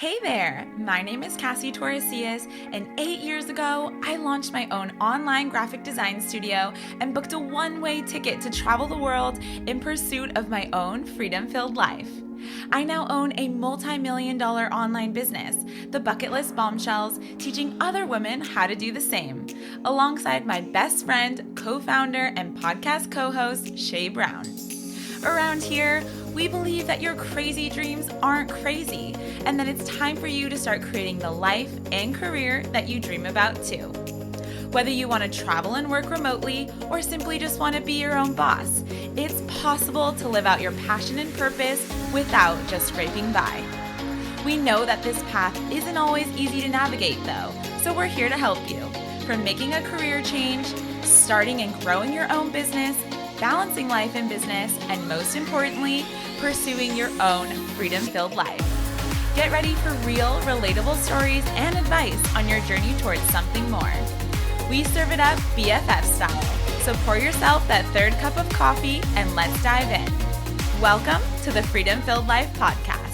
Hey there, my name is Cassie Torresillas, and 8 years ago, I launched my own online graphic design studio and booked a one-way ticket to travel the world in pursuit of my own freedom-filled life. I now own a multi-million-dollar online business, the Bucketlist Bombshells, teaching other women how to do the same, alongside my best friend, co-founder, and podcast co-host, Shay Brown. Around here, we believe that your crazy dreams aren't crazy, and that it's time for you to start creating the life and career that you dream about too. Whether you want to travel and work remotely, or simply just want to be your own boss, it's possible to live out your passion and purpose without just scraping by. We know that this path isn't always easy to navigate though, so we're here to help you. From making a career change, starting and growing your own business, balancing life and business, and most importantly, pursuing your own freedom-filled life. Get ready for real, relatable stories and advice on your journey towards something more. We serve it up BFF style, so pour yourself that third cup of coffee and let's dive in. Welcome to the Freedom Filled Life Podcast.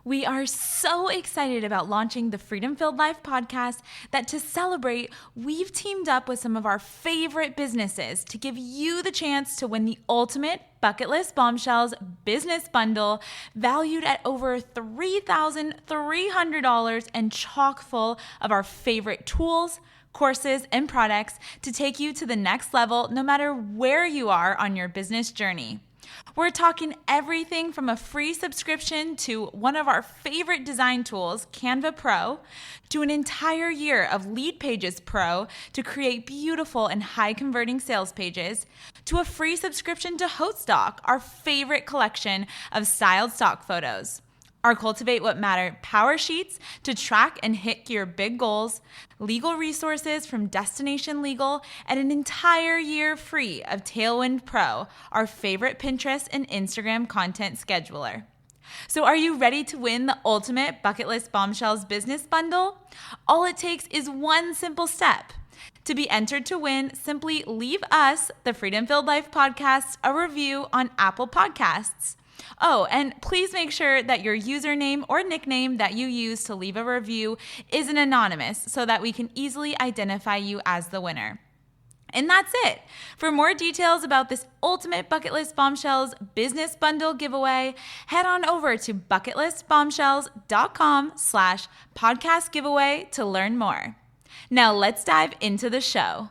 We are so excited about launching the Freedom Filled Life podcast that to celebrate, we've teamed up with some of our favorite businesses to give you the chance to win the ultimate Bucketlist Bombshells business bundle valued at over $3,300 and chock full of our favorite tools, courses, and products to take you to the next level no matter where you are on your business journey. We're talking everything from a free subscription to one of our favorite design tools, Canva Pro, to an entire year of Lead Pages Pro to create beautiful and high-converting sales pages, to a free subscription to HostStock, our favorite collection of styled stock photos. Our Cultivate What Matter power sheets to track and hit your big goals, legal resources from Destination Legal, and an entire year free of Tailwind Pro, our favorite Pinterest and Instagram content scheduler. So are you ready to win the ultimate Bucketlist Bombshells business bundle? All it takes is one simple step. To be entered to win, simply leave us, the Freedom Filled Life Podcast, a review on Apple Podcasts. Oh, and please make sure that your username or nickname that you use to leave a review isn't anonymous so that we can easily identify you as the winner. And that's it. For more details about this ultimate Bucketlist Bombshells business bundle giveaway, head on over to bucketlistbombshells.com/podcast giveaway to learn more. Now let's dive into the show.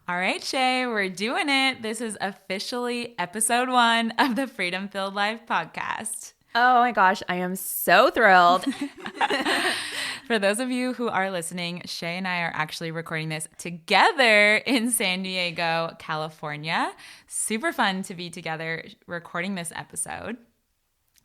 All right, Shay, we're doing it. This is officially episode 1 of the Freedom Filled Life podcast. Oh my gosh, I am so thrilled. For those of you who are listening, Shay and I are actually recording this together in San Diego, California. Super fun to be together recording this episode.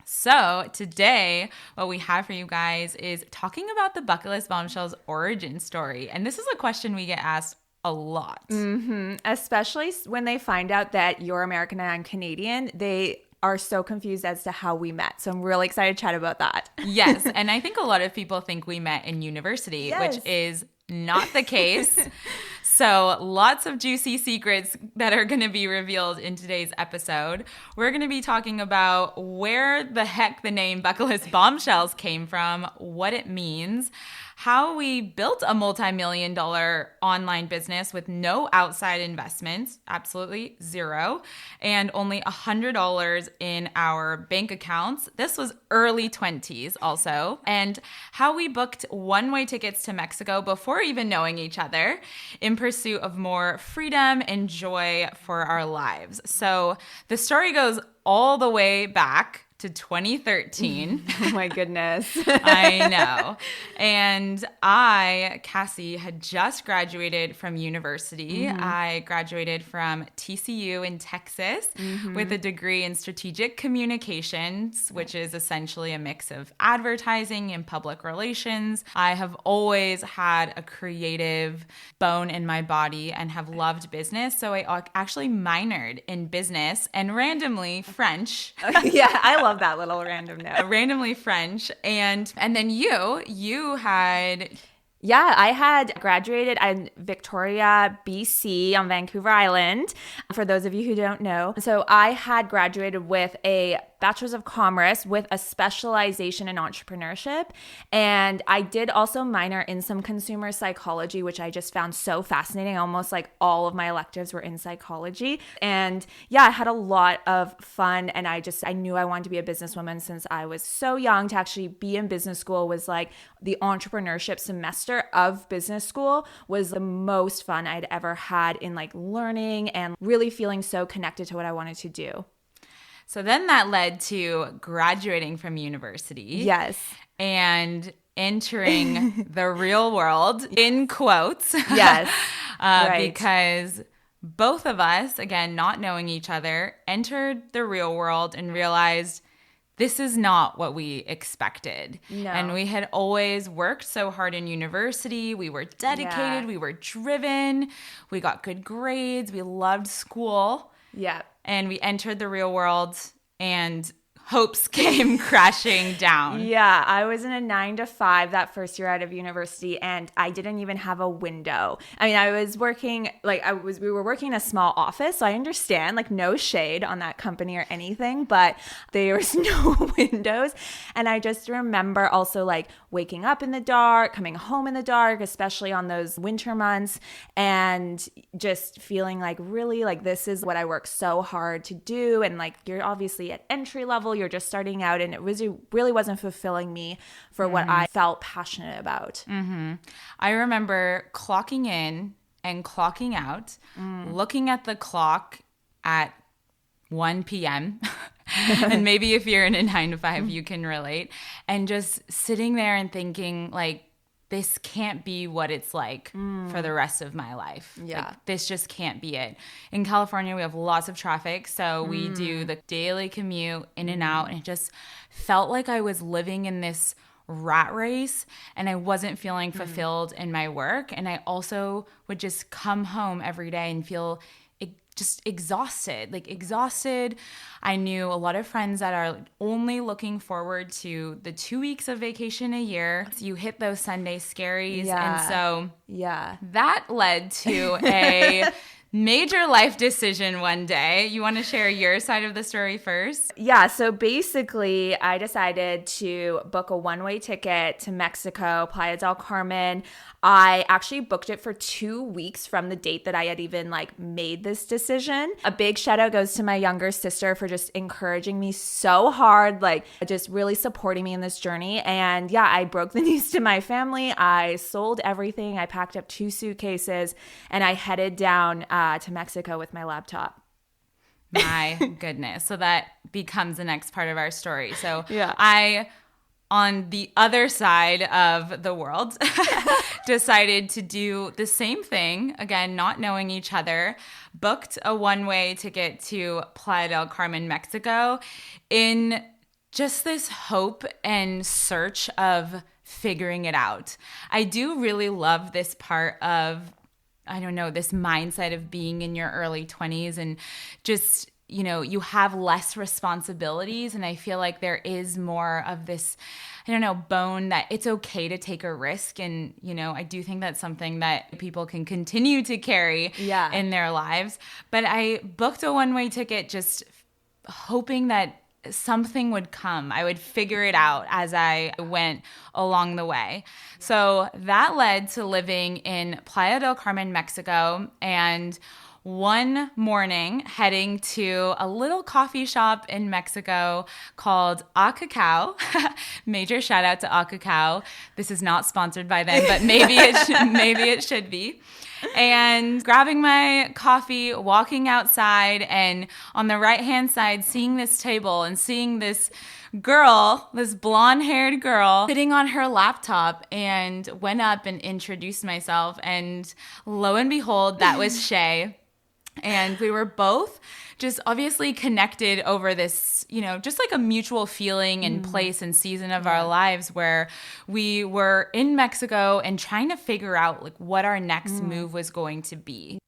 So today, what we have for you guys is talking about the Bucketlist Bombshells origin story. And this is a question we get asked a lot. Mm-hmm. Especially when they find out that you're American and I'm Canadian, they are so confused as to how we met. So I'm really excited to chat about that. Yes. And I think a lot of people think we met in university, yes, which is not the case. So lots of juicy secrets that are going to be revealed in today's episode. We're going to be talking about where the heck the name Bucketlist Bombshells came from, what it means, how we built a multi-million-dollar online business with no outside investments, absolutely zero, and only $100 in our bank accounts. This was early 20s also. And how we booked one-way tickets to Mexico before even knowing each other in pursuit of more freedom and joy for our lives. So the story goes all the way back to 2013. Oh my goodness. I know. And I, Cassie, had just graduated from university. Mm-hmm. I graduated from TCU in Texas with a degree in strategic communications, which is essentially a mix of advertising and public relations. I have always had a creative bone in my body and have loved business. So I actually minored in business and randomly French. Yeah, I love that little random note. Randomly French. And then you had... Yeah, I had graduated in Victoria, BC on Vancouver Island, for those of you who don't know. So I had graduated with a Bachelor's of Commerce with a specialization in entrepreneurship. And I did also minor in some consumer psychology, which I just found so fascinating. Almost like all of my electives were in psychology. And yeah, I had a lot of fun. And I knew I wanted to be a businesswoman since I was so young. To actually be in business school was like the entrepreneurship semester of business school was the most fun I'd ever had in like learning and really feeling so connected to what I wanted to do. So then that led to graduating from university. Yes. And entering the real world, in quotes. Yes. Right. Because both of us, again, not knowing each other, entered the real world and realized this is not what we expected. No. And we had always worked so hard in university. We were dedicated. We were driven. We got good grades. We loved school. Yeah. And we entered the real world and hopes came crashing down. Yeah, I was in a 9 to 5 that first year out of university, and I didn't even have a window. I mean, I was working we were working in a small office, so I understand, like, no shade on that company or anything, but there was no windows. And I just remember also like waking up in the dark, coming home in the dark, especially on those winter months, and just feeling like really like this is what I worked so hard to do. And like, you're obviously at entry level, you're just starting out, and it really wasn't fulfilling me for what I felt passionate about. Mm-hmm. I remember clocking in and clocking out, looking at the clock at 1 p.m. And maybe if you're in a 9 to 5, you can relate. And just sitting there and thinking like, this can't be what it's like for the rest of my life. Yeah. Like, this just can't be it. In California, we have lots of traffic. So we do the daily commute in and out. And it just felt like I was living in this rat race and I wasn't feeling fulfilled in my work. And I also would just come home every day and feel just exhausted. I knew a lot of friends that are only looking forward to the 2 weeks of vacation a year. So you hit those Sunday scaries. Yeah. And so Yeah. that led to a major life decision one day. You want to share your side of the story first? Yeah, so basically I decided to book a one-way ticket to Mexico, Playa del Carmen. I actually booked it for 2 weeks from the date that I had even like made this decision. A big shout out goes to my younger sister for just encouraging me so hard, like just really supporting me in this journey. And yeah, I broke the news to my family. I sold everything. I packed up 2 suitcases and I headed down to Mexico with my laptop. My goodness. So that becomes the next part of our story. So yeah. I, on the other side of the world, decided to do the same thing, again, not knowing each other, booked a one-way ticket to Playa del Carmen, Mexico, in just this hope and search of figuring it out. I do really love this part of, I don't know, this mindset of being in your early 20s and just, you know, you have less responsibilities. And I feel like there is more of this, I don't know, bone that it's okay to take a risk. And, you know, I do think that's something that people can continue to carry in their lives. But I booked a one-way ticket just hoping that something would come. I would figure it out as I went along the way. So that led to living in Playa del Carmen, Mexico, and one morning heading to a little coffee shop in Mexico called A Cacao. Major shout out to A Cacao. This is not sponsored by them, but maybe it should be. And grabbing my coffee, walking outside, and on the right-hand side, seeing this table and seeing this girl, this blonde-haired girl, sitting on her laptop, and went up and introduced myself. And lo and behold, that was Shay. And we were both just obviously connected over this, you know, just like a mutual feeling and place and season of our lives where we were in Mexico and trying to figure out like what our next move was going to be.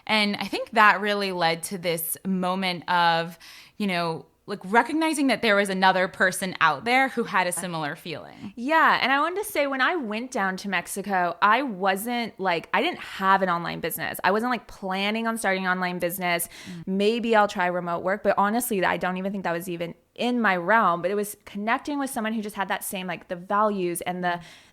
And I think that really led to this moment of, you know, like recognizing that there was another person out there who had a similar feeling. Yeah. And I wanted to say, when I went down to Mexico, I didn't have an online business. I wasn't like planning on starting an online business. Maybe I'll try remote work, but honestly, I don't even think that was even in my realm, but it was connecting with someone who just had that same, like, the values and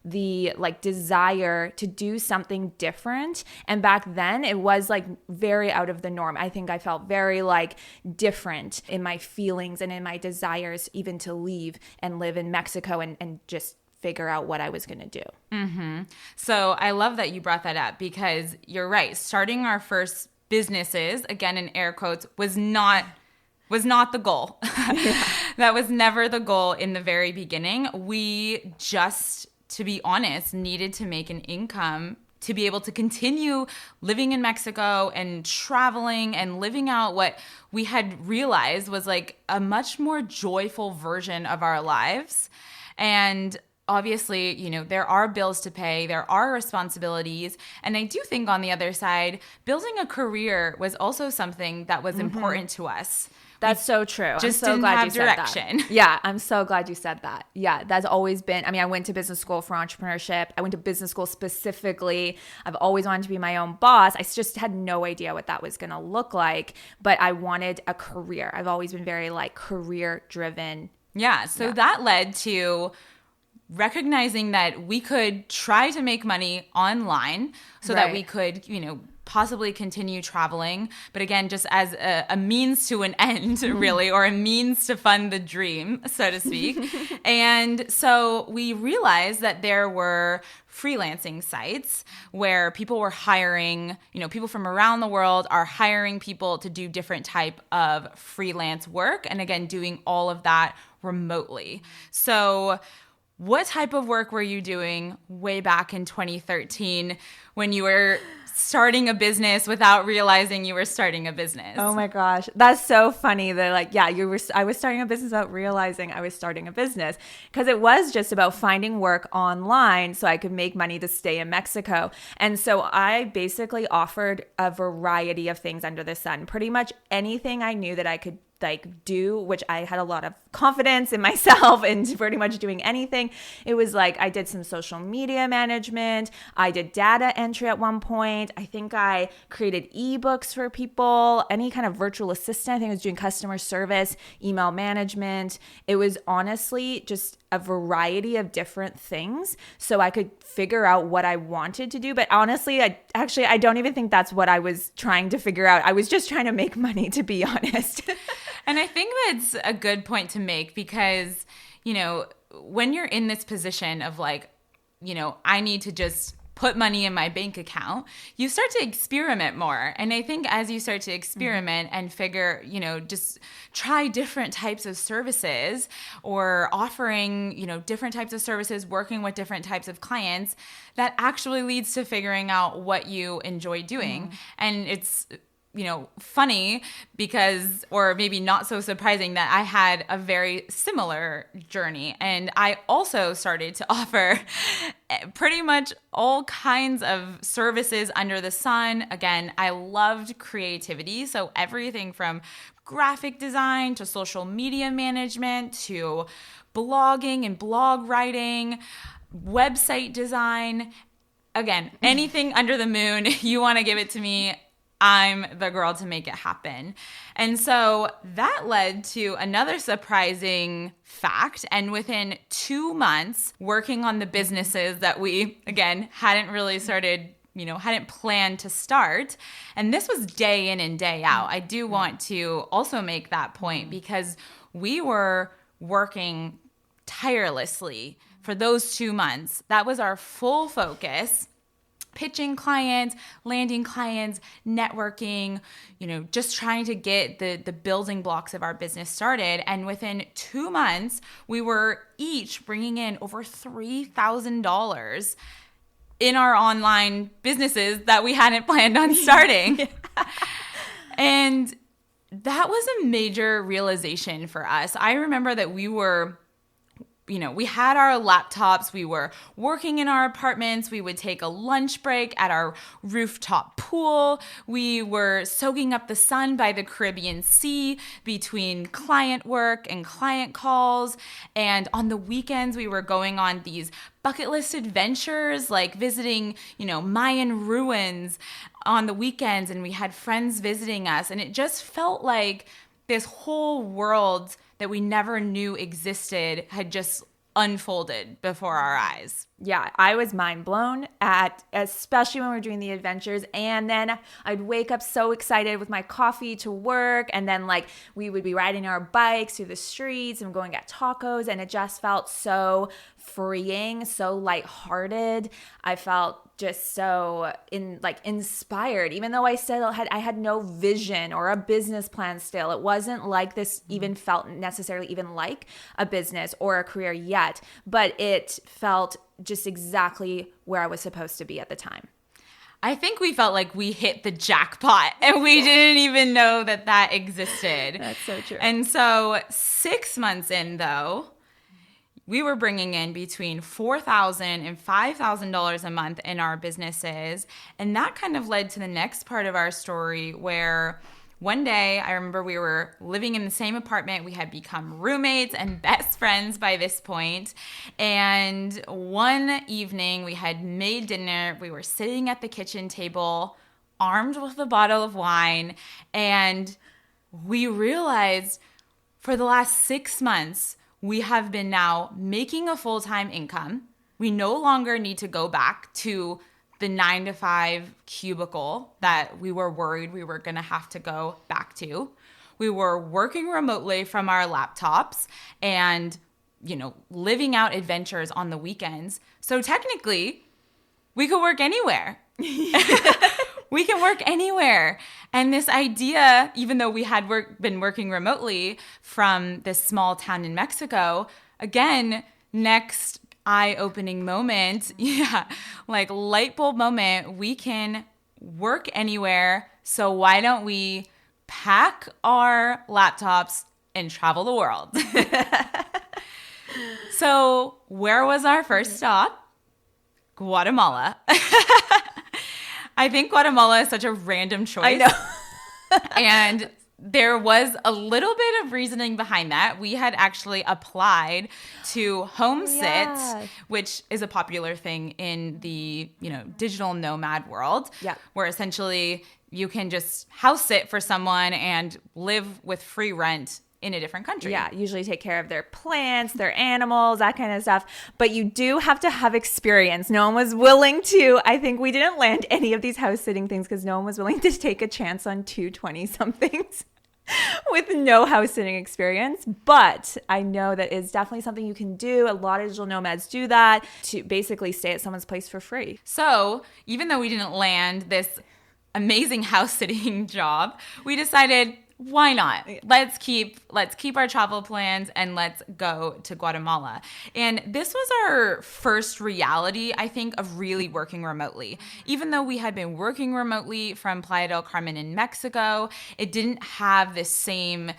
the like desire to do something different. And back then it was like very out of the norm. I think I felt very like different in my feelings and in my desires, even to leave and live in Mexico and just figure out what I was going to do. Mm-hmm. So I love that you brought that up, because you're right. Starting our first businesses, again in air quotes, was not the goal. That was never the goal in the very beginning. We just, to be honest, needed to make an income to be able to continue living in Mexico and traveling and living out what we had realized was like a much more joyful version of our lives. And obviously, you know, there are bills to pay, there are responsibilities. And I do think on the other side, building a career was also something that was important to us. That's so true. Just I'm so didn't glad have you said direction. that. Yeah, I'm so glad you said that. Yeah, that's always been, I mean, I went to business school for entrepreneurship. I went to business school specifically. I've always wanted to be my own boss. I just had no idea what that was going to look like, but I wanted a career. I've always been very like career driven. Yeah, so that led to recognizing that we could try to make money online so that we could, you know, possibly continue traveling, but again, just as a means to an end, really, or a means to fund the dream, so to speak. And so we realized that there were freelancing sites where people were hiring, you know, people from around the world are hiring people to do different type of freelance work, and again, doing all of that remotely. So what type of work were you doing way back in 2013 when you were starting a business without realizing you were starting a business? Oh my gosh. That's so funny that like, yeah, I was starting a business without realizing I was starting a business, because it was just about finding work online so I could make money to stay in Mexico. And so I basically offered a variety of things under the sun, pretty much anything I knew that I could like do, which I had a lot of confidence in myself and pretty much doing anything. It was like I did some social media management. I did data entry at one point. I think I created ebooks for people, any kind of virtual assistant. I think I was doing customer service, email management. It was honestly just a variety of different things so I could figure out what I wanted to do. But honestly, I don't even think that's what I was trying to figure out. I was just trying to make money, to be honest. And I think that's a good point to make, because, you know, when you're in this position of like, you know, I need to just put money in my bank account, you start to experiment more. And I think as you start to experiment and figure, you know, just try different types of services or offering, you know, different types of services, working with different types of clients, that actually leads to figuring out what you enjoy doing. And it's, you know, funny because, or maybe not so surprising, that I had a very similar journey. And I also started to offer pretty much all kinds of services under the sun. Again, I loved creativity. So everything from graphic design to social media management to blogging and blog writing, website design. Again, anything under the moon, you want to give it to me, I'm the girl to make it happen. And so that led to another surprising fact. And within 2 months working on the businesses that we, again, hadn't really started, you know, hadn't planned to start. And this was day in and day out. I do want to also make that point, because we were working tirelessly for those 2 months. That was our full focus. Pitching clients, landing clients, networking, you know, just trying to get the building blocks of our business started. And within 2 months, we were each bringing in over $3,000 in our online businesses that we hadn't planned on starting. And that was a major realization for us. I remember that we were, you know, we had our laptops, we were working in our apartments, we would take a lunch break at our rooftop pool, we were soaking up the sun by the Caribbean Sea between client work and client calls, and on the weekends we were going on these bucket list adventures, like visiting, you know, Mayan ruins on the weekends, and we had friends visiting us, and it just felt like this whole world that we never knew existed had just unfolded before our eyes. Yeah, I was mind blown especially when we were doing the adventures. And then I'd wake up so excited with my coffee to work. And then like we would be riding our bikes through the streets and going at tacos. And it just felt so freeing, so lighthearted. I felt just so inspired, even though I had no vision or a business plan still. It wasn't like this even felt necessarily even like a business or a career yet, but it felt just exactly where I was supposed to be at the time. I think we felt like we hit the jackpot and we didn't even know that existed. That's so true. And so 6 months in, though, we were bringing in between $4,000 and $5,000 a month in our businesses. And that kind of led to the next part of our story where one day, I remember we were living in the same apartment. We had become roommates and best friends by this point. And one evening, we had made dinner. We were sitting at the kitchen table, armed with a bottle of wine. And we realized for the last 6 months, we have been now making a full-time income. We no longer need to go back to the 9-to-5 cubicle that we were worried we were going to have to go back to. We were working remotely from our laptops and, living out adventures on the weekends. So technically, we could work anywhere. We can work anywhere. And this idea, even though we had been working remotely from this small town in Mexico, again, next eye-opening moment, like light bulb moment, we can work anywhere. So why don't we pack our laptops and travel the world? So where was our first stop? Guatemala. I think Guatemala is such a random choice. I know. And there was a little bit of reasoning behind that. We had actually applied to HomeSit, which is a popular thing in the, digital nomad world, where essentially you can just house sit for someone and live with free rent in a different country. Yeah, usually take care of their plants, their animals, that kind of stuff. But you do have to have experience. No one was willing to. I think we didn't land any of these house sitting things because no one was willing to take a chance on 2 20-somethings with no house sitting experience. But I know that is definitely something you can do. A lot of digital nomads do that to basically stay at someone's place for free. So even though we didn't land this amazing house sitting job, we decided, why not? Let's keep our travel plans and let's go to Guatemala. And this was our first reality, I think, of really working remotely. Even though we had been working remotely from Playa del Carmen in Mexico, it didn't have this same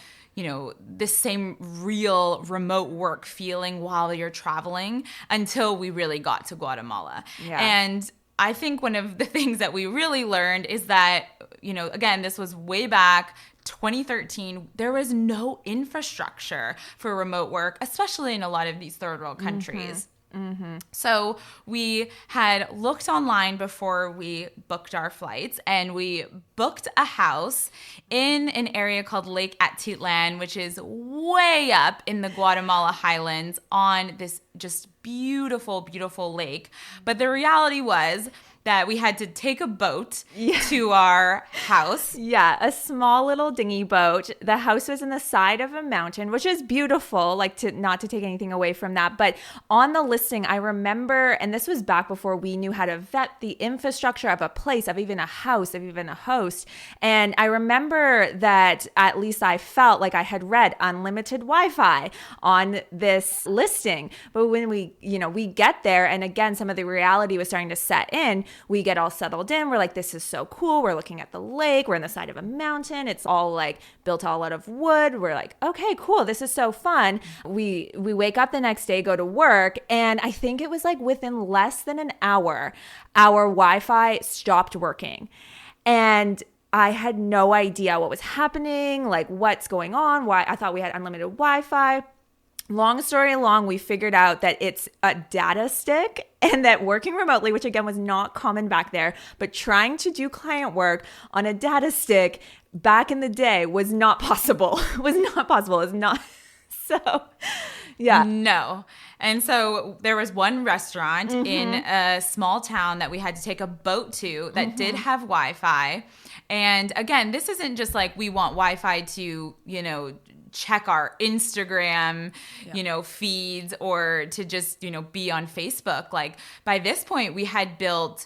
real remote work feeling while you're traveling until we really got to Guatemala. Yeah. And I think one of the things that we really learned is that, again, this was way back 2013, there was no infrastructure for remote work, especially in a lot of these third world countries. Mm-hmm. So we had looked online before we booked our flights, and we booked a house in an area called Lake Atitlan, which is way up in the Guatemala highlands on this just beautiful, beautiful lake. But the reality was that we had to take a boat to our house. Yeah, a small little dinghy boat. The house was in the side of a mountain, which is beautiful, not to take anything away from that. But on the listing, I remember, and this was back before we knew how to vet the infrastructure of a place, of even a house, of even a host. And I remember that at least I felt like I had read unlimited Wi-Fi on this listing. But when we get there, and again, some of the reality was starting to set in, we get all settled in. We're like, this is so cool. We're looking at the lake. We're on the side of a mountain. It's all built all out of wood. We're like, okay, cool. This is so fun. We wake up the next day, go to work. And I think it was within less than an hour, our Wi-Fi stopped working. And I had no idea what was happening, what's going on, why I thought we had unlimited Wi-Fi. Long story long, we figured out that it's a data stick, and that working remotely, which again was not common back there, but trying to do client work on a data stick back in the day was not possible. It was not So, yeah. No. And so there was one restaurant in a small town that we had to take a boat to that did have Wi-Fi. And again, this isn't just like we want Wi-Fi to, check our Instagram, feeds or to just, be on Facebook. Like by this point, we had built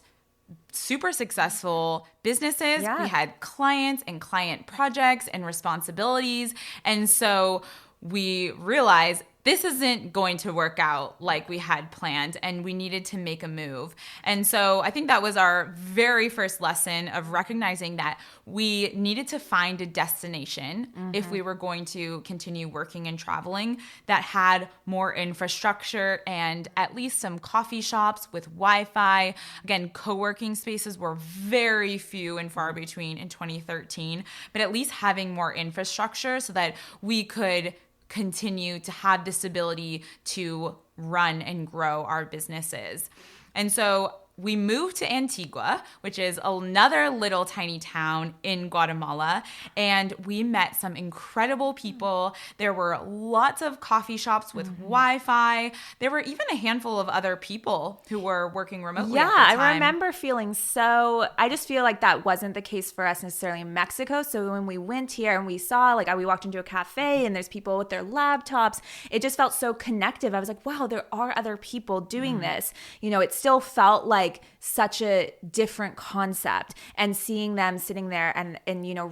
super successful businesses. Yeah. We had clients and client projects and responsibilities. And so we realized this isn't going to work out like we had planned, and we needed to make a move. And so I think that was our very first lesson of recognizing that we needed to find a destination if we were going to continue working and traveling that had more infrastructure and at least some coffee shops with Wi-Fi. Again, co-working spaces were very few and far between in 2013, but at least having more infrastructure so that we could continue to have this ability to run and grow our businesses. And so we moved to Antigua, which is another little tiny town in Guatemala, and we met some incredible people. There were lots of coffee shops with Wi-Fi. There were even a handful of other people who were working remotely at the time. I remember feeling I just feel like that wasn't the case for us necessarily in Mexico. So when we went here and we saw, we walked into a cafe and there's people with their laptops, it just felt so connective. I was like, wow, there are other people doing this. It still felt like such a different concept, and seeing them sitting there and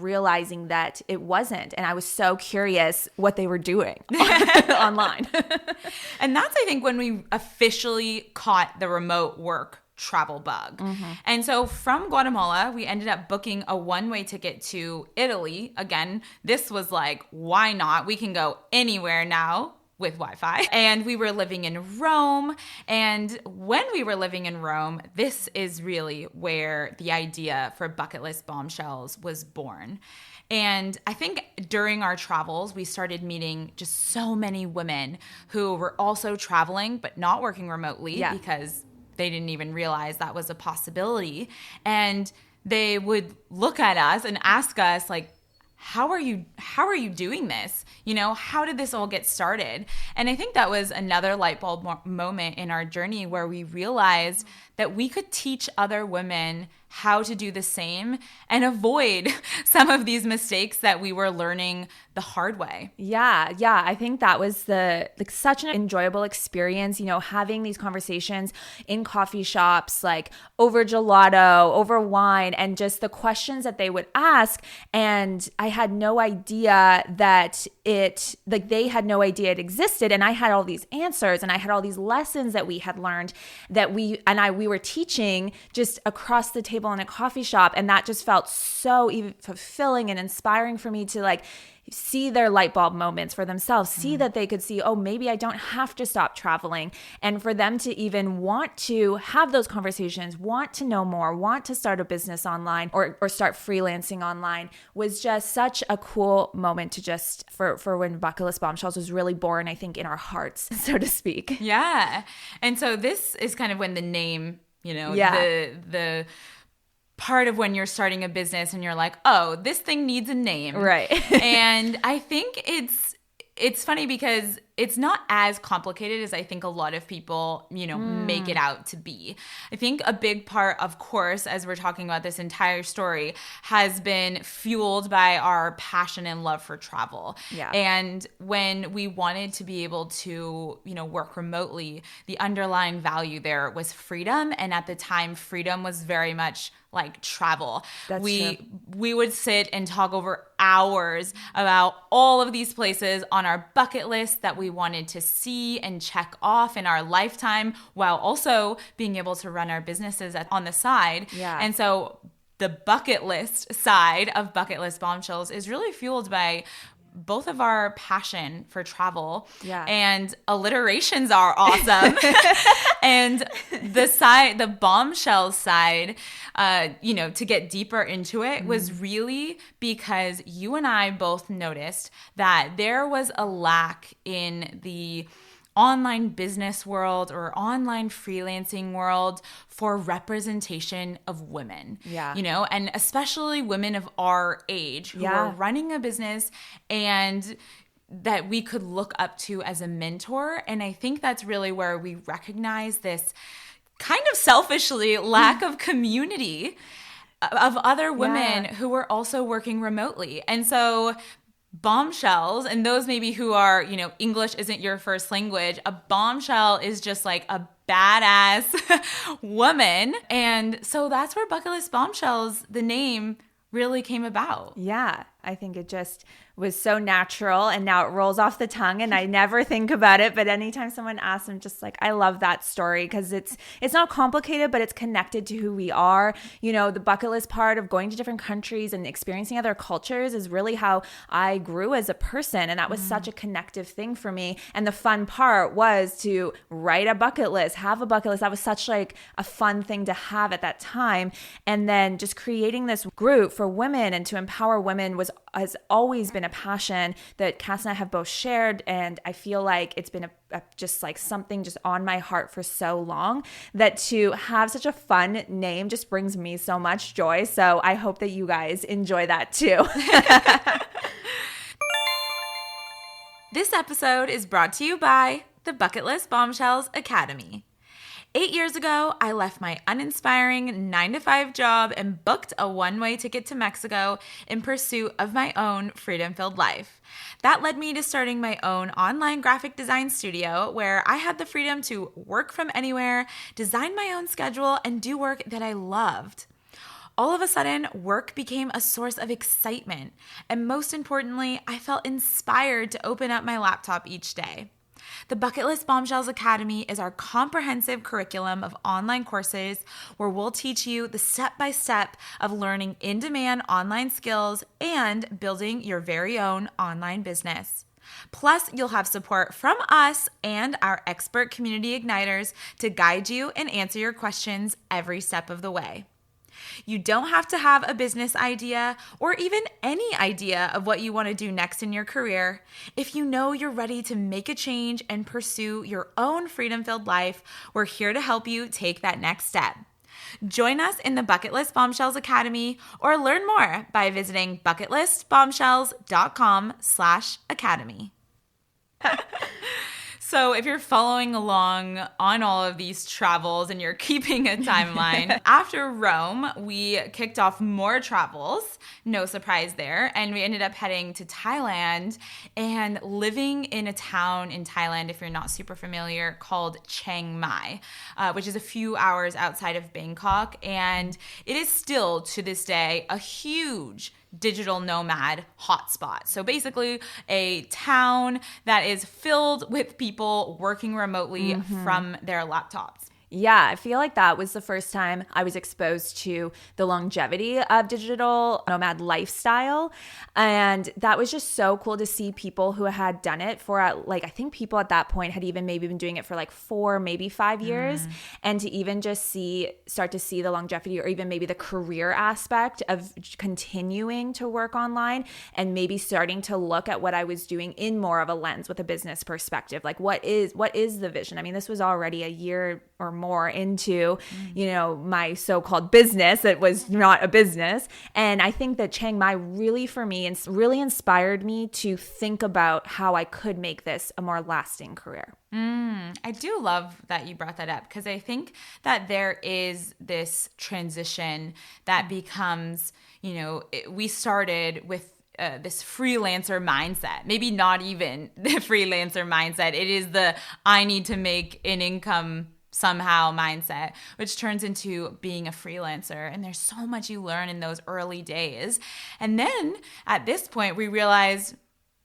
realizing that it wasn't. And I was so curious what they were doing online. And that's, I think, when we officially caught the remote work travel bug. And so from Guatemala, we ended up booking a one-way ticket to Italy. Again, this was like, why not? We can go anywhere now with Wi-Fi. And we were living in Rome. And when we were living in Rome, this is really where the idea for Bucketlist Bombshells was born. And I think during our travels, we started meeting just so many women who were also traveling, but not working remotely because they didn't even realize that was a possibility. And they would look at us and ask us, like, how are you doing this? How did this all get started? And I think that was another light bulb moment in our journey where we realized that we could teach other women how to do the same and avoid some of these mistakes that we were learning the hard way. Yeah. I think that was such an enjoyable experience, having these conversations in coffee shops, like over gelato, over wine, and just the questions that they would ask. And I had no idea that they had no idea it existed. And I had all these answers and I had all these lessons that we had learned that we were teaching just across the table in a coffee shop. And that just felt so fulfilling and inspiring for me to see their light bulb moments for themselves, see that they could see, oh, maybe I don't have to stop traveling. And for them to even want to have those conversations, want to know more, want to start a business online or start freelancing online was just such a cool moment to for when Bucketlist Bombshells was really born, I think, in our hearts, so to speak. Yeah. And so this is kind of when the name, the part of when you're starting a business and you're like, oh, this thing needs a name. Right. And I think it's funny because it's not as complicated as I think a lot of people, make it out to be. I think a big part, of course, as we're talking about this entire story, has been fueled by our passion and love for travel. Yeah. And when we wanted to be able to, work remotely, the underlying value there was freedom. And at the time, freedom was very much like travel. That's we true. would sit and talk over hours about all of these places on our bucket list that we wanted to see and check off in our lifetime, while also being able to run our businesses on the side. Yeah. And so the bucket list side of Bucketlist Bombshells is really fueled by both of our passion for travel, and alliterations are awesome. And the bombshell side, to get deeper into it was really because you and I both noticed that there was a lack in the online business world or online freelancing world for representation of women, and especially women of our age who are running a business and that we could look up to as a mentor. And I think that's really where we recognize this kind of selfishly lack of community of other women who were also working remotely. And so bombshells, and those maybe who are, English isn't your first language, a bombshell is just like a badass woman. And so that's where Bucketlist Bombshells, the name, really came about. Yeah, I think it just was so natural, and now it rolls off the tongue, and I never think about it, but anytime someone asks, I'm just like, I love that story because it's not complicated, but it's connected to who we are. The bucket list part of going to different countries and experiencing other cultures is really how I grew as a person, and that was such a connective thing for me. And the fun part was to write a bucket list, have a bucket list. That was such like a fun thing to have at that time. And then just creating this group for women and to empower women has always been a passion that Cass and I have both shared, and I feel like it's been just like something just on my heart for so long that to have such a fun name just brings me so much joy. So I hope that you guys enjoy that too. This episode is brought to you by the Bucketlist Bombshells Academy. 8 years ago, I left my uninspiring 9-to-5 job and booked a one-way ticket to Mexico in pursuit of my own freedom-filled life. That led me to starting my own online graphic design studio where I had the freedom to work from anywhere, design my own schedule, and do work that I loved. All of a sudden, work became a source of excitement, and most importantly, I felt inspired to open up my laptop each day. The Bucketlist Bombshells Academy is our comprehensive curriculum of online courses where we'll teach you the step-by-step of learning in-demand online skills and building your very own online business. Plus, you'll have support from us and our expert community igniters to guide you and answer your questions every step of the way. You don't have to have a business idea or even any idea of what you want to do next in your career. If you know you're ready to make a change and pursue your own freedom-filled life, we're here to help you take that next step. Join us in the Bucketlist Bombshells Academy or learn more by visiting bucketlistbombshells.com/academy. So if you're following along on all of these travels and you're keeping a timeline, after Rome, we kicked off more travels, no surprise there, and we ended up heading to Thailand and living in a town in Thailand, if you're not super familiar, called Chiang Mai, which is a few hours outside of Bangkok, and it is still, to this day, a huge digital nomad hotspot. So basically a town that is filled with people working remotely from their laptops. Yeah, I feel like that was the first time I was exposed to the longevity of digital nomad lifestyle. And that was just so cool to see people who had done it for I think people at that point had even maybe been doing it for like 4, maybe 5 years. And to even just start to see the longevity or even maybe the career aspect of continuing to work online and maybe starting to look at what I was doing in more of a lens with a business perspective. Like what is the vision? I mean, this was already a year or more into, my so-called business. It was not a business. And I think that Chiang Mai really, for me, really inspired me to think about how I could make this a more lasting career. I do love that you brought that up because I think that there is this transition that becomes, we started with this freelancer mindset, maybe not even the freelancer mindset. It is the I need to make an income somehow mindset, which turns into being a freelancer. And there's so much you learn in those early days. And then at this point, we realize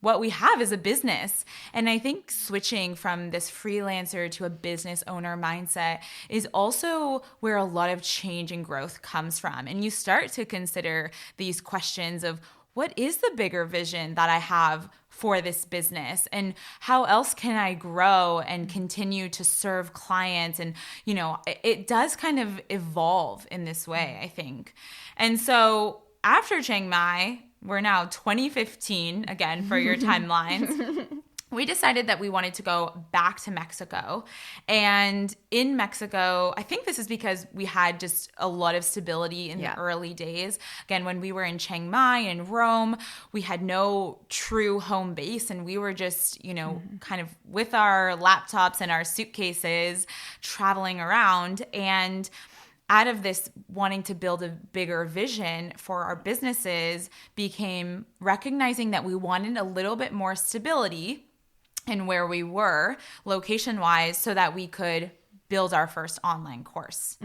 what we have is a business. And I think switching from this freelancer to a business owner mindset is also where a lot of change and growth comes from. And you start to consider these questions of what is the bigger vision that I have for this business and how else can I grow and continue to serve clients? And, it does kind of evolve in this way, I think. And so after Chiang Mai, we're now 2015, again, for your timelines. we decided that we wanted to go back to Mexico. And in Mexico, I think this is because we had just a lot of stability in the early days. Again, when we were in Chiang Mai and Rome, we had no true home base. And we were just, kind of with our laptops and our suitcases traveling around. And out of this wanting to build a bigger vision for our businesses became recognizing that we wanted a little bit more stability in where we were location-wise so that we could build our first online course.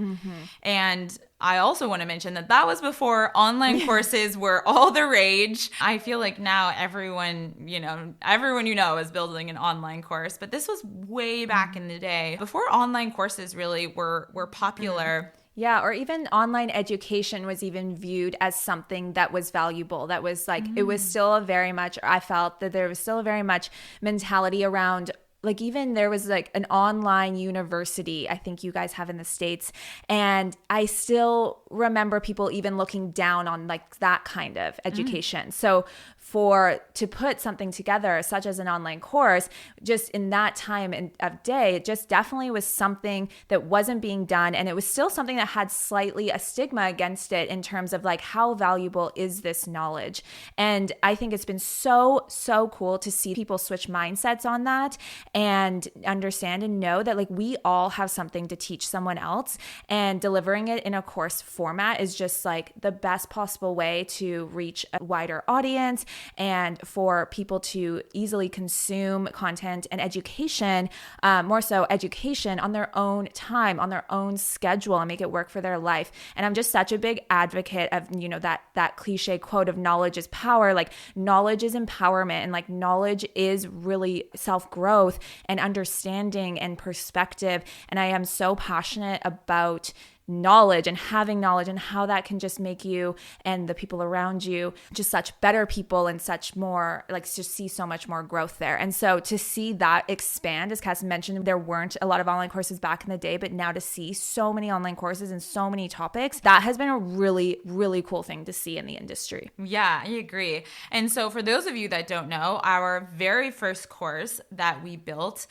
And I also want to mention that was before online courses were all the rage. I feel like now everyone is building an online course, but this was way back in the day before online courses really were popular. Yeah, or even online education was even viewed as something that was valuable. That was like, it was still I felt that there was still a very much mentality around, like even there was like an online university, I think you guys have in the States. And I still remember people even looking down on like that kind of education. So to put something together such as an online course, just in that time of day, it just definitely was something that wasn't being done. And it was still something that had slightly a stigma against it in terms of like, how valuable is this knowledge? And I think it's been so, so cool to see people switch mindsets on that and understand and know that like we all have something to teach someone else, and delivering it in a course format is just like the best possible way to reach a wider audience and for people to easily consume content and education, more so education on their own time, on their own schedule, and make it work for their life. And I'm just such a big advocate of, that cliche quote of knowledge is power. Like knowledge is empowerment, and like knowledge is really self-growth and understanding and perspective. And I am so passionate about knowledge and having knowledge and how that can just make you and the people around you just such better people and such more, like just see so much more growth there. And so to see that expand, as Cass mentioned, there weren't a lot of online courses back in the day, but now to see so many online courses and so many topics, that has been a really, really cool thing to see in the industry. Yeah, I agree. And so for those of you that don't know, our very first course that we built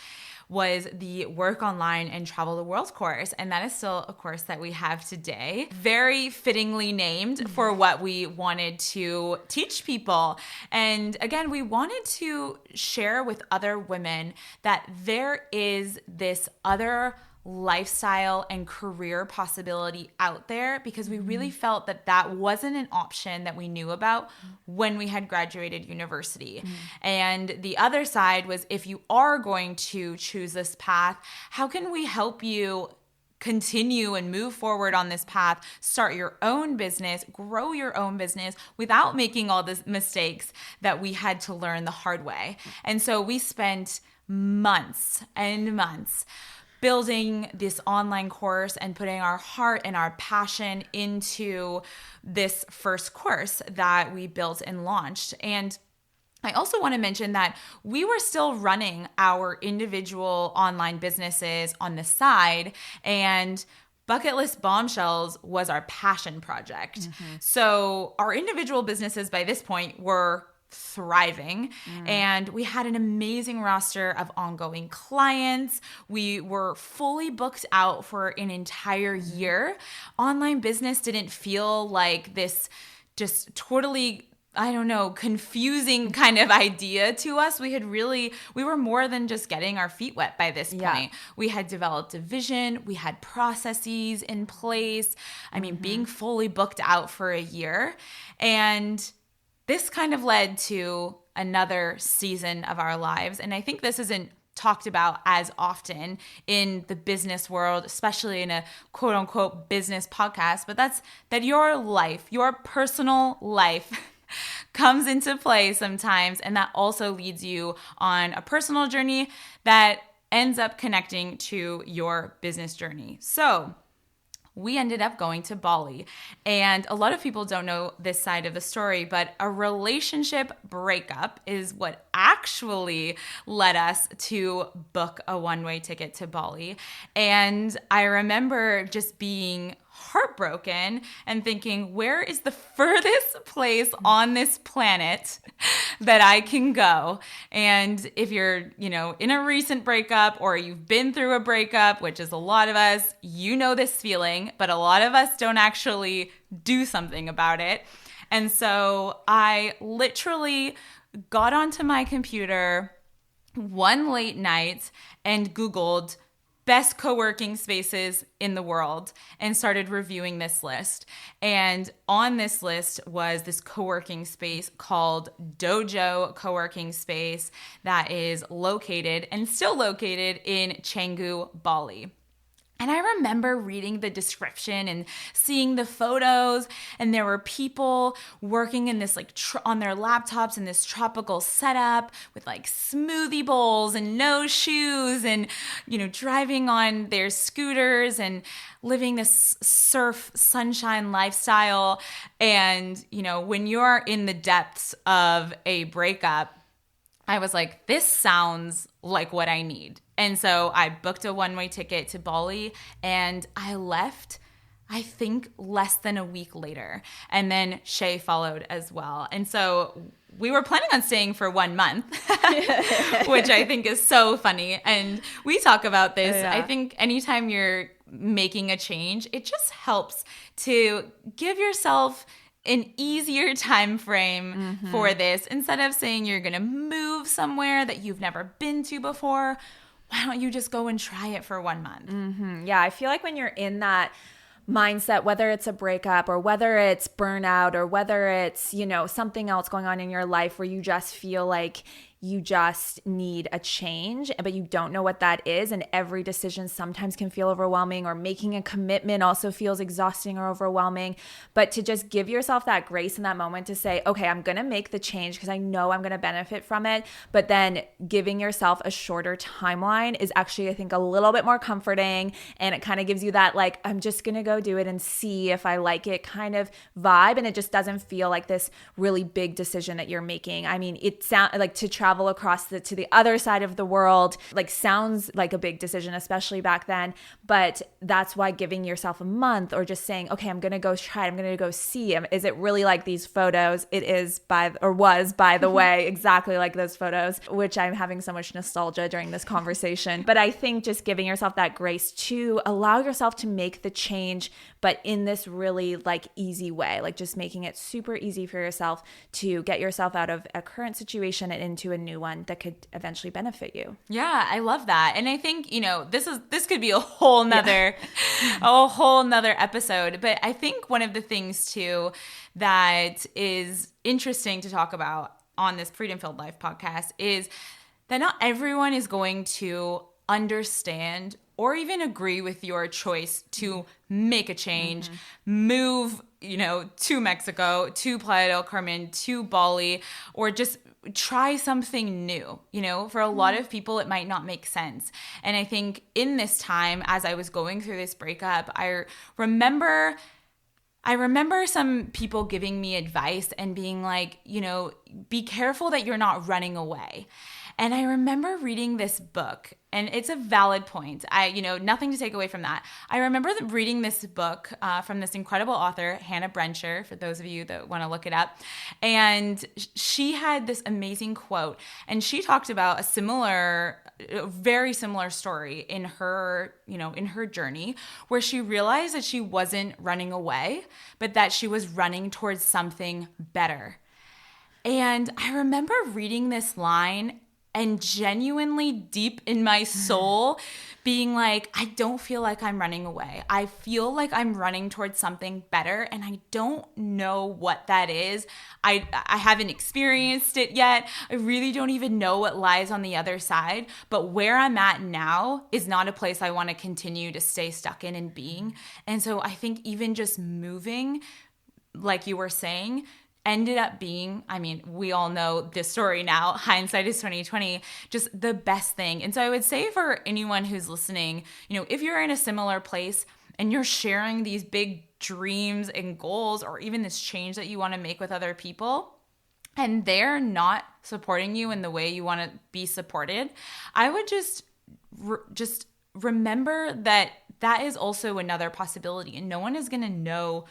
was the Work Online and Travel the World course. And that is still a course that we have today. Very fittingly named for what we wanted to teach people. And again, we wanted to share with other women that there is this other lifestyle and career possibility out there, because we really felt that wasn't an option that we knew about when we had graduated university. And the other side was, if you are going to choose this path, how can we help you continue and move forward on this path, start your own business, grow your own business without making all the mistakes that we had to learn the hard way. And so we spent months and months building this online course and putting our heart and our passion into this first course that we built and launched. And I also want to mention that we were still running our individual online businesses on the side, and Bucketlist Bombshells was our passion project. So our individual businesses by this point were thriving, and we had an amazing roster of ongoing clients. We were fully booked out for an entire year. Online business didn't feel like this just totally, confusing kind of idea to us. We were more than just getting our feet wet by this point. Yeah. We had developed a vision. We had processes in place. Being fully booked out for a year. And this kind of led to another season of our lives. And I think this isn't talked about as often in the business world, especially in a quote unquote business podcast, but that's that your life, your personal life comes into play sometimes. And that also leads you on a personal journey that ends up connecting to your business journey. So we ended up going to Bali. And a lot of people don't know this side of the story, but a relationship breakup is what actually led us to book a one-way ticket to Bali. And I remember just being heartbroken and thinking, where is the furthest place on this planet that I can go? And if you're, in a recent breakup or you've been through a breakup, which is a lot of us, you know this feeling, but a lot of us don't actually do something about it. And so I literally got onto my computer one late night and Googled best co-working spaces in the world and started reviewing this list. And on this list was this co-working space called Dojo Co-working Space that is located and still located in Canggu, Bali. And I remember reading the description and seeing the photos, and there were people working in this on their laptops in this tropical setup with smoothie bowls and no shoes and, driving on their scooters and living this surf sunshine lifestyle. And, when you're in the depths of a breakup, I was like, this sounds like what I need. And so I booked a one-way ticket to Bali and I left, I think, less than a week later. And then Shay followed as well. And so we were planning on staying for 1 month, which I think is so funny. And we talk about this. Yeah. I think anytime you're making a change, it just helps to give yourself an easier time frame for this. Instead of saying you're going to move somewhere that you've never been to before, why don't you just go and try it for 1 month? Yeah, I feel like when you're in that mindset, whether it's a breakup or whether it's burnout or whether it's, something else going on in your life where you just feel like you just need a change, but you don't know what that is. And every decision sometimes can feel overwhelming, or making a commitment also feels exhausting or overwhelming. But to just give yourself that grace in that moment to say, okay, I'm going to make the change because I know I'm going to benefit from it. But then giving yourself a shorter timeline is actually, I think, a little bit more comforting. And it kind of gives you that, I'm just going to go do it and see if I like it kind of vibe. And it just doesn't feel like this really big decision that you're making. I mean, it sounds like to travel across to the other side of the world, sounds like a big decision, especially back then. But that's why giving yourself a month, or just saying, okay, I'm going to go try it. I'm going to go see. Is it really like these photos? It is was, by the way, exactly like those photos, which I'm having so much nostalgia during this conversation. But I think just giving yourself that grace to allow yourself to make the change, but in this really easy way, just making it super easy for yourself to get yourself out of a current situation and into a new one that could eventually benefit you. Yeah, I love that. And I think, this could be a whole nother episode. But I think one of the things too that is interesting to talk about on this Freedom Filled Life podcast is that not everyone is going to understand or even agree with your choice to make a change, move, to Mexico, to Playa del Carmen, to Bali, or just try something new. For a lot of people, it might not make sense. And I think in this time, as I was going through this breakup, I remember some people giving me advice and being like, be careful that you're not running away. And I remember reading this book, and it's a valid point. Nothing to take away from that. I remember reading this book from this incredible author, Hannah Brencher, for those of you that want to look it up. And she had this amazing quote, and she talked about a very similar story in her journey, where she realized that she wasn't running away, but that she was running towards something better. And I remember reading this line and genuinely deep in my soul being like, I don't feel like I'm running away. I feel like I'm running towards something better, and I don't know what that is. I haven't experienced it yet. I really don't even know what lies on the other side. But where I'm at now is not a place I want to continue to stay stuck in and being. And so I think even just moving, like you were saying, ended up being, we all know this story now, hindsight is 2020, just the best thing. And so I would say for anyone who's listening, if you're in a similar place and you're sharing these big dreams and goals, or even this change that you want to make with other people, and they're not supporting you in the way you want to be supported, I would just remember that that is also another possibility. And no one is going to know,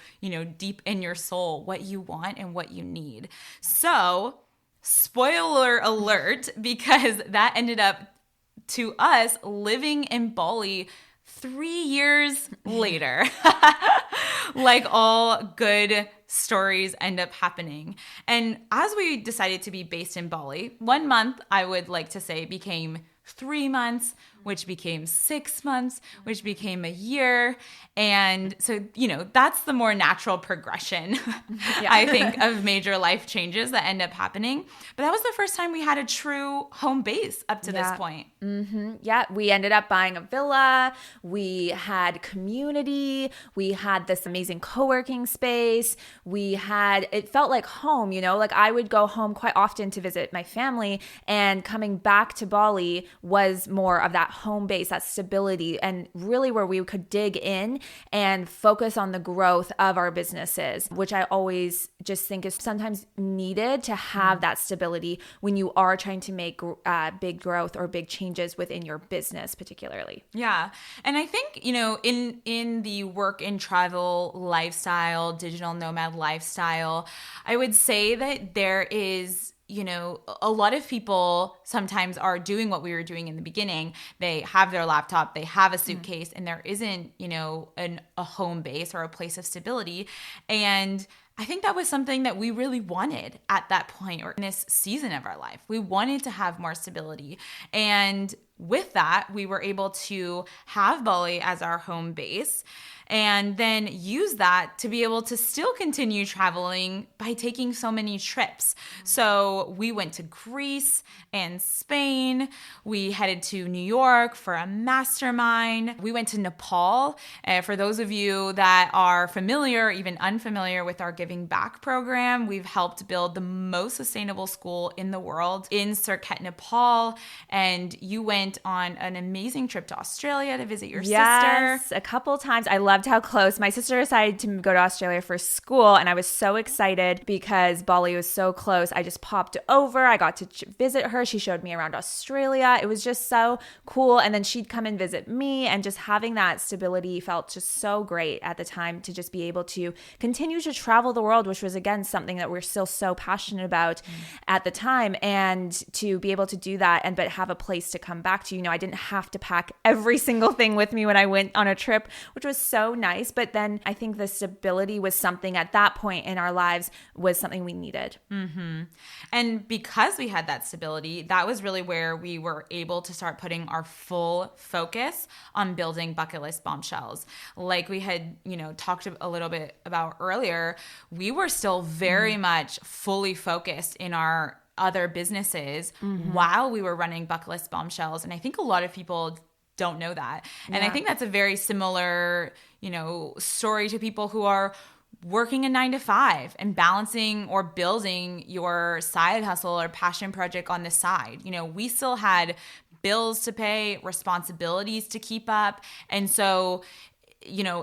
deep in your soul what you want and what you need. So, spoiler alert, because that ended up to us living in Bali 3 years later. Like all good stories end up happening. And as we decided to be based in Bali, 1 month, I would like to say, became 3 months, which became 6 months, which became a year. And so, that's the more natural progression, I think, of major life changes that end up happening. But that was the first time we had a true home base up to this point. Mm-hmm. Yeah, we ended up buying a villa. We had community. We had this amazing co-working space. It felt like home, like I would go home quite often to visit my family, and coming back to Bali was more of that home base, that stability, and really where we could dig in and focus on the growth of our businesses, which I always just think is sometimes needed to have that stability when you are trying to make big growth or big changes within your business particularly. Yeah. And I think, in the work and travel lifestyle, digital nomad lifestyle, I would say that there is a lot of people sometimes are doing what we were doing in the beginning. They have their laptop, they have a suitcase, and there isn't, a home base or a place of stability. And I think that was something that we really wanted at that point, or in this season of our life. We wanted to have more stability. And with that, we were able to have Bali as our home base, and then use that to be able to still continue traveling by taking so many trips. So we went to Greece and Spain. We headed to New York for a mastermind. We went to Nepal. For those of you that are familiar, even unfamiliar with our Giving Back program, we've helped build the most sustainable school in the world in Surkhet, Nepal. And you went on an amazing trip to Australia to visit your sister. Yes, a couple times. I loved how close. My sister decided to go to Australia for school, and I was so excited because Bali was so close. I just popped over. I got to visit her. She showed me around Australia. It was just so cool. And then she'd come and visit me, and just having that stability felt just so great at the time to just be able to continue to travel the world, which was, again, something that we're still so passionate about at the time. And to be able to do that but have a place to come back to, I didn't have to pack every single thing with me when I went on a trip, which was so nice. But then I think the stability was something at that point in our lives was something we needed. Mm-hmm. And because we had that stability, that was really where we were able to start putting our full focus on building Bucketlist Bombshells. Like we had, talked a little bit about earlier, we were still very much fully focused in our other businesses while we were running Bucketlist Bombshells. And I think a lot of people don't know that. And I think that's a very similar, story to people who are working a 9-to-5 and balancing or building your side hustle or passion project on the side. We still had bills to pay, responsibilities to keep up. And so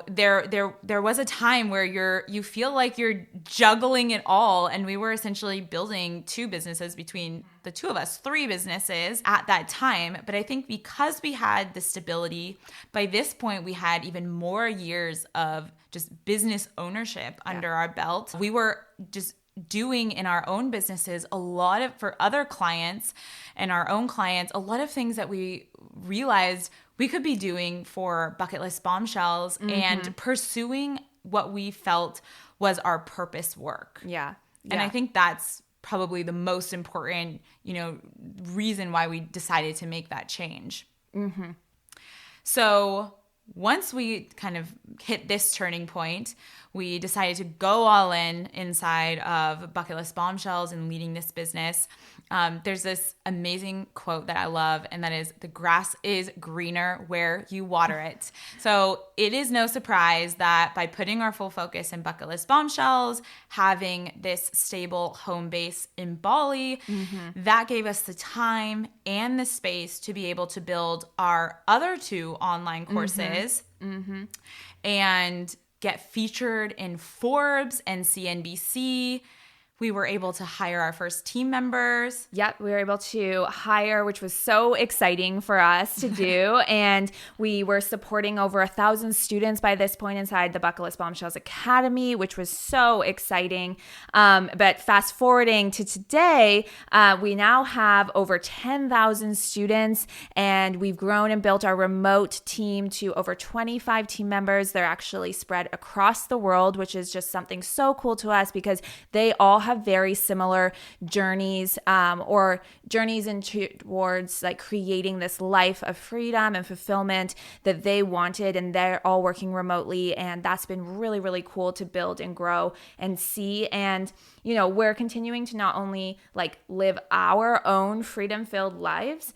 there was a time where you feel like you're juggling it all, and we were essentially building 2 businesses between the 2 of us, 3 businesses at that time. But I think because we had the stability, by this point we had even more years of just business ownership under our belt. We were just doing in our own businesses for other clients and our own clients, a lot of things that we realized we could be doing for Bucketlist Bombshells and pursuing what we felt was our purpose work. Yeah. And I think that's probably the most important, reason why we decided to make that change. Mm-hmm. So once we kind of hit this turning point, we decided to go all in inside of Bucketlist Bombshells and leading this business. There's this amazing quote that I love, and that is, "The grass is greener where you water it." So it is no surprise that by putting our full focus in Bucketlist Bombshells, having this stable home base in Bali, that gave us the time and the space to be able to build our other 2 online courses and get featured in Forbes and CNBC We were able to hire our first team members. Yep, we were able to hire, which was so exciting for us to do. And we were supporting over 1,000 students by this point inside the Bucketlist Bombshells Academy, which was so exciting. But fast forwarding to today, we now have over 10,000 students, and we've grown and built our remote team to over 25 team members. They're actually spread across the world, which is just something so cool to us because they all have very similar journeys or journeys towards like creating this life of freedom and fulfillment that they wanted, and they're all working remotely, and that's been really, really cool to build and grow and see. And you know, we're continuing to not only like live our own freedom-filled lives,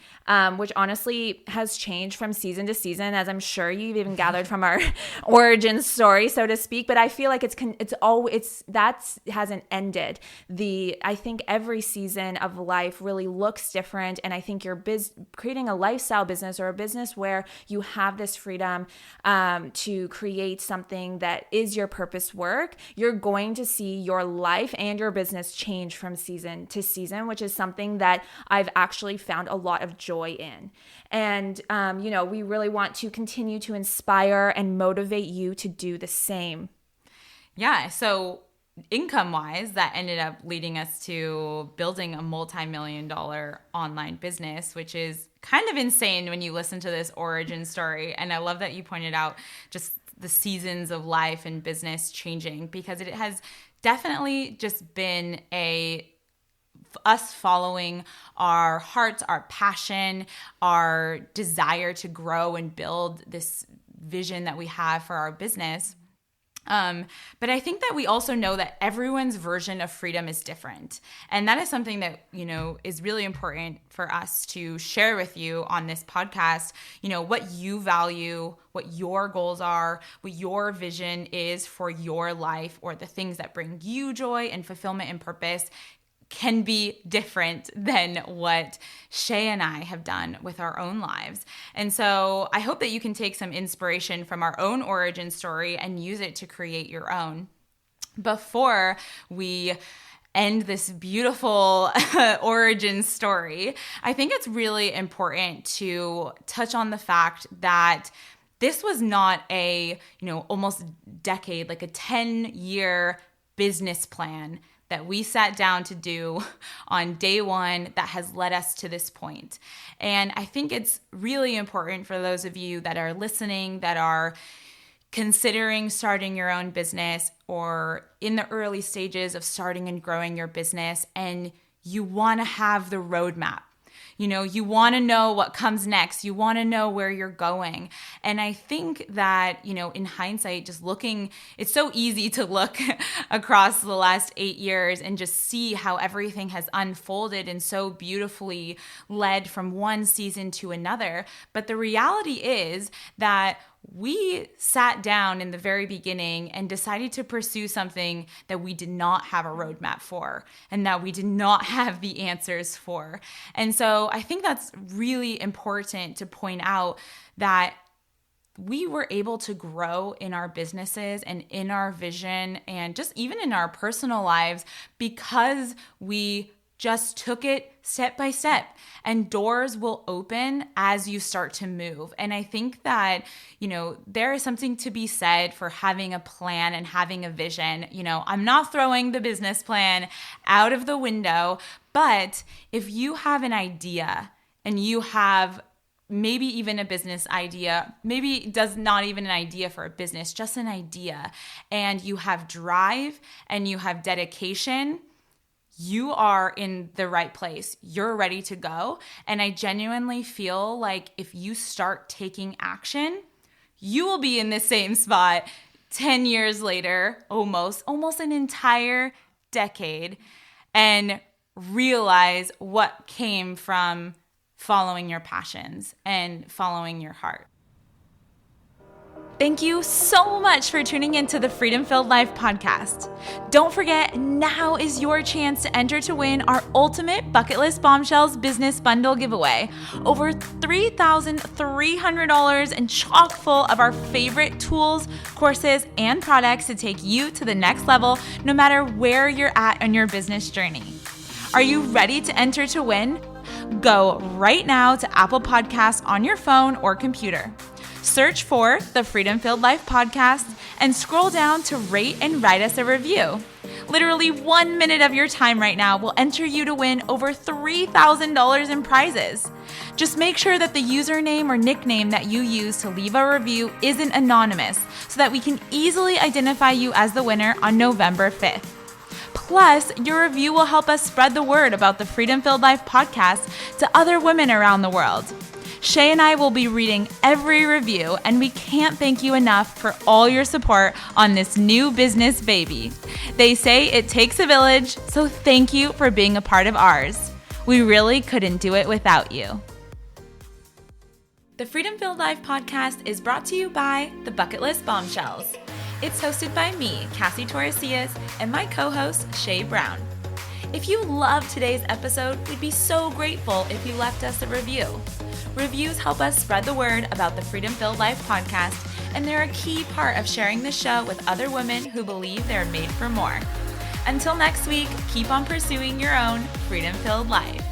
which honestly has changed from season to season, as I'm sure you've even gathered from our origin story, so to speak. But I feel like that hasn't ended. I think every season of life really looks different, and I think you're creating a lifestyle business or a business where you have this freedom to create something that is your purpose work. You're going to see your life and your business change from season to season, which is something that I've actually found a lot of joy in. And, you know, we really want to continue to inspire and motivate you to do the same. Yeah. So income-wise, that ended up leading us to building a multi-million-dollar online business, which is kind of insane when you listen to this origin story. And I love that you pointed out just the seasons of life and business changing, because it has definitely just been us following our hearts, our passion, our desire to grow and build this vision that we have for our business. But I think that we also know that everyone's version of freedom is different. And that is something that, you know, is really important for us to share with you on this podcast, you know, what you value, what your goals are, what your vision is for your life, or the things that bring you joy and fulfillment and purpose can be different than what Shay and I have done with our own lives. And so I hope that you can take some inspiration from our own origin story and use it to create your own. Before we end this beautiful origin story, I think it's really important to touch on the fact that this was not a, you know, almost decade, like a 10-year business plan that we sat down to do on day one that has led us to this point. And I think it's really important for those of you that are listening, that are considering starting your own business or in the early stages of starting and growing your business, and you want to have the roadmap. You know, you want to know what comes next. You want to know where you're going. And I think that, you know, in hindsight, just looking, it's so easy to look across the last 8 years and just see how everything has unfolded and so beautifully led from one season to another. But the reality is that we sat down in the very beginning and decided to pursue something that we did not have a roadmap for and that we did not have the answers for. And so I think that's really important to point out, that we were able to grow in our businesses and in our vision and just even in our personal lives because we just took it step by step, and doors will open as you start to move. And I think that, you know, there is something to be said for having a plan and having a vision. You know, I'm not throwing the business plan out of the window, but if you have an idea and you have maybe even a business idea, maybe does not even an idea for a business, just an idea, and you have drive and you have dedication, you are in the right place. You're ready to go. And I genuinely feel like if you start taking action, you will be in the same spot 10 years later, almost an entire decade, and realize what came from following your passions and following your heart. Thank you so much for tuning into the Freedom Filled Life podcast. Don't forget, now is your chance to enter to win our ultimate Bucketlist Bombshells business bundle giveaway. Over $3,300 and chock full of our favorite tools, courses, and products to take you to the next level, no matter where you're at on your business journey. Are you ready to enter to win? Go right now to Apple Podcasts on your phone or computer. Search for the Freedom Filled Life podcast and scroll down to rate and write us a review. Literally 1 minute of your time right now will enter you to win over $3,000 in prizes. Just make sure that the username or nickname that you use to leave a review isn't anonymous so that we can easily identify you as the winner on November 5th. Plus, your review will help us spread the word about the Freedom Filled Life podcast to other women around the world. Shay and I will be reading every review, and we can't thank you enough for all your support on this new business baby. They say it takes a village, so thank you for being a part of ours. We really couldn't do it without you. The Freedom Filled Life podcast is brought to you by the Bucketlist Bombshells. It's hosted by me, Cassie Torresillas, and my co-host, Shay Brown. If you loved today's episode, we'd be so grateful if you left us a review. Reviews help us spread the word about the Freedom Filled Life podcast, and they're a key part of sharing the show with other women who believe they're made for more. Until next week, keep on pursuing your own freedom-filled life.